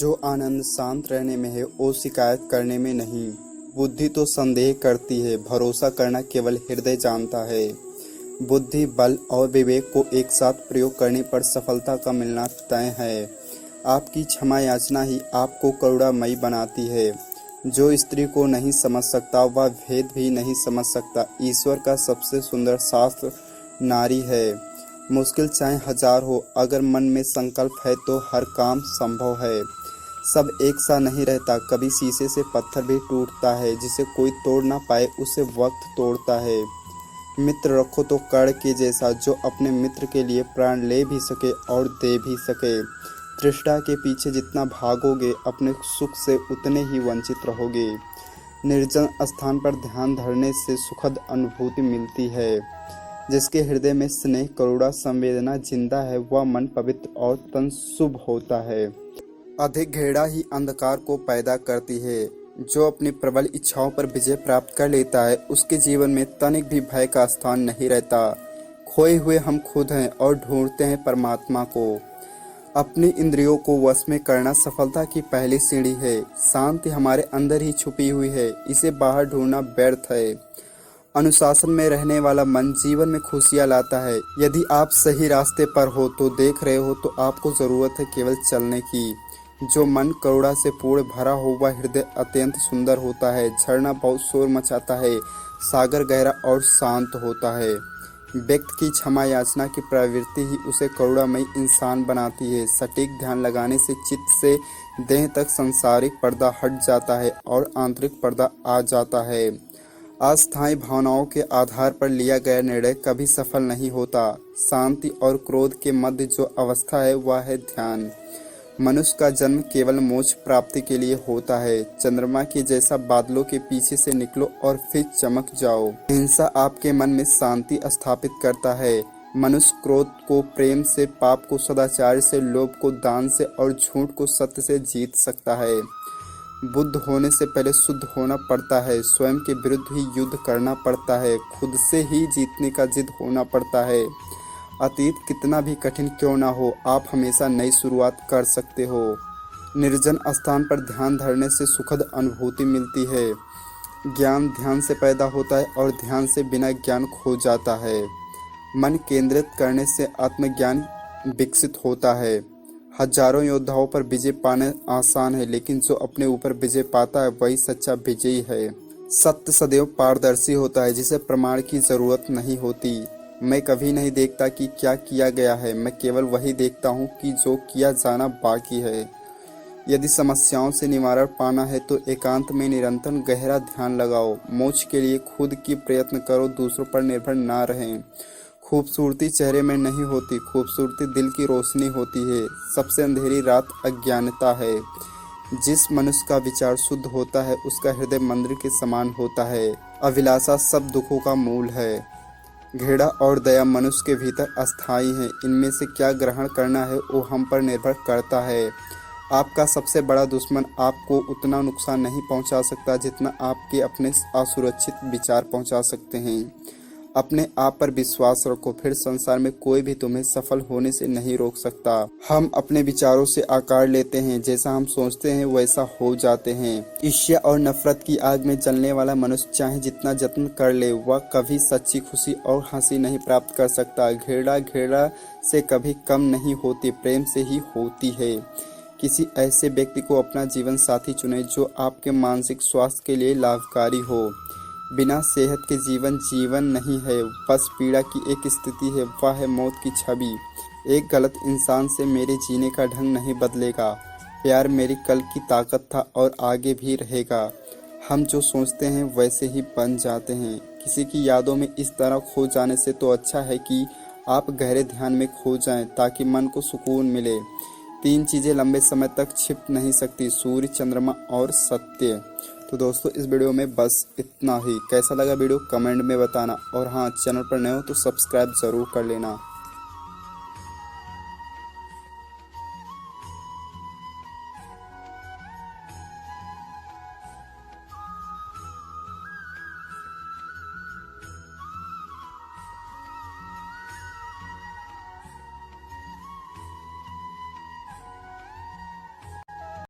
जो आनंद शांत रहने में है वो शिकायत करने में नहीं। बुद्धि तो संदेह करती है, भरोसा करना केवल हृदय जानता है। बुद्धि, बल और विवेक को एक साथ प्रयोग करने पर सफलता का मिलना तय है। आपकी क्षमा याचना ही आपको करुणामयी बनाती है। जो स्त्री को नहीं समझ सकता वह भेद भी नहीं समझ सकता। ईश्वर का सबसे सुंदर शास्त्र नारी है। मुश्किल चाहे हजार हो, अगर मन में संकल्प है तो हर काम संभव है। सब एक सा नहीं रहता, कभी शीशे से पत्थर भी टूटता है। जिसे कोई तोड़ ना पाए उसे वक्त तोड़ता है। मित्र रखो तो कर्ण के जैसा, जो अपने मित्र के लिए प्राण ले भी सके और दे भी सके। तृष्णा के पीछे जितना भागोगे अपने सुख से उतने ही वंचित रहोगे। निर्जन स्थान पर ध्यान धरने से सुखद अनुभूति मिलती है। जिसके हृदय में स्नेह, करुणा, संवेदना जिंदा है वह मन पवित्र और तन शुभ होता है। अधिक घृणा ही अंधकार को पैदा करती है। जो अपनी प्रबल इच्छाओं पर विजय प्राप्त कर लेता है उसके जीवन में तनिक भी भय का स्थान नहीं रहता। खोए हुए हम खुद हैं और ढूंढते हैं परमात्मा को। अपनी इंद्रियों को वश में करना सफलता की पहली सीढ़ी है। शांति हमारे अंदर ही छुपी हुई है, इसे बाहर ढूंढना व्यर्थ है। अनुशासन में रहने वाला मन जीवन में खुशियाँ लाता है। यदि आप सही रास्ते पर हो तो देख रहे हो तो आपको जरूरत है केवल चलने की। जो मन करुणा से पूर्ण भरा हो वह हृदय अत्यंत सुंदर होता है। झरना बहुत शोर मचाता है, सागर गहरा और शांत होता है। व्यक्ति की क्षमा याचना की प्रवृत्ति ही उसे करुणामयी इंसान बनाती है। सटीक ध्यान लगाने से चित्त से देह तक सांसारिक पर्दा हट जाता है और आंतरिक पर्दा आ जाता है। अस्थायी भावनाओं के आधार पर लिया गया निर्णय कभी सफल नहीं होता। शांति और क्रोध के मध्य जो अवस्था है वह है ध्यान। मनुष्य का जन्म केवल मोक्ष प्राप्ति के लिए होता है। चंद्रमा के जैसा बादलों के पीछे से निकलो और फिर चमक जाओ। हिंसा आपके मन में शांति स्थापित करता है। मनुष्य क्रोध को प्रेम से, पाप को सदाचार से, लोभ को दान से और झूठ को सत्य से जीत सकता है। बुद्ध होने से पहले शुद्ध होना पड़ता है। स्वयं के विरुद्ध ही युद्ध करना पड़ता है। खुद से ही जीतने का जिद होना पड़ता है। अतीत कितना भी कठिन क्यों ना हो, आप हमेशा नई शुरुआत कर सकते हो। निर्जन स्थान पर ध्यान धरने से सुखद अनुभूति मिलती है। ज्ञान ध्यान से पैदा होता है और ध्यान से बिना ज्ञान खो जाता है। मन केंद्रित करने से आत्मज्ञान विकसित होता है। हजारों योद्धाओं पर विजय पाना आसान है, लेकिन जो अपने ऊपर विजय पाता है वही सच्चा विजयी है। सत्य सदैव पारदर्शी होता है, जिसे प्रमाण की जरूरत नहीं होती। मैं कभी नहीं देखता कि क्या किया गया है, मैं केवल वही देखता हूँ कि जो किया जाना बाकी है। यदि समस्याओं से निवारण पाना है तो एकांत में निरंतर गहरा ध्यान लगाओ। मोक्ष के लिए खुद की प्रयत्न करो, दूसरों पर निर्भर ना रहें। खूबसूरती चेहरे में नहीं होती, खूबसूरती दिल की रोशनी होती है। सबसे अंधेरी रात अज्ञानता है। जिस मनुष्य का विचार शुद्ध होता है उसका हृदय मंदिर के समान होता है। अभिलाषा सब दुखों का मूल है। घृणा और दया मनुष्य के भीतर अस्थायी है। इनमें से क्या ग्रहण करना है वो हम पर निर्भर करता है। आपका सबसे बड़ा दुश्मन आपको उतना नुकसान नहीं पहुंचा सकता जितना आपके अपने असुरक्षित विचार पहुंचा सकते हैं। अपने आप पर विश्वास रखो, फिर संसार में कोई भी तुम्हें सफल होने से नहीं रोक सकता। हम अपने विचारों से आकार लेते हैं, जैसा हम सोचते हैं वैसा हो जाते हैं। ईर्ष्या और नफरत की आग में जलने वाला मनुष्य चाहे जितना जत्न कर ले वह कभी सच्ची खुशी और हंसी नहीं प्राप्त कर सकता। घृणा से कभी कम नहीं होती, प्रेम से ही होती है। किसी ऐसे व्यक्ति को अपना जीवन साथी चुने जो आपके मानसिक स्वास्थ्य के लिए लाभकारी हो। बिना सेहत के जीवन नहीं है, बस पीड़ा की एक स्थिति है, वह है मौत की छवि। एक गलत इंसान से मेरे जीने का ढंग नहीं बदलेगा। प्यार मेरी कल की ताकत था और आगे भी रहेगा। हम जो सोचते हैं वैसे ही बन जाते हैं। किसी की यादों में इस तरह खो जाने से तो अच्छा है कि आप गहरे ध्यान में खो जाएं, ताकि मन को सुकून मिले। 3 चीज़ें लंबे समय तक छिप नहीं सकती, सूर्य, चंद्रमा और सत्य। तो दोस्तों इस वीडियो में बस इतना ही। कैसा लगा वीडियो कमेंट में बताना, और हाँ, चैनल पर नए हो तो सब्सक्राइब ज़रूर कर लेना।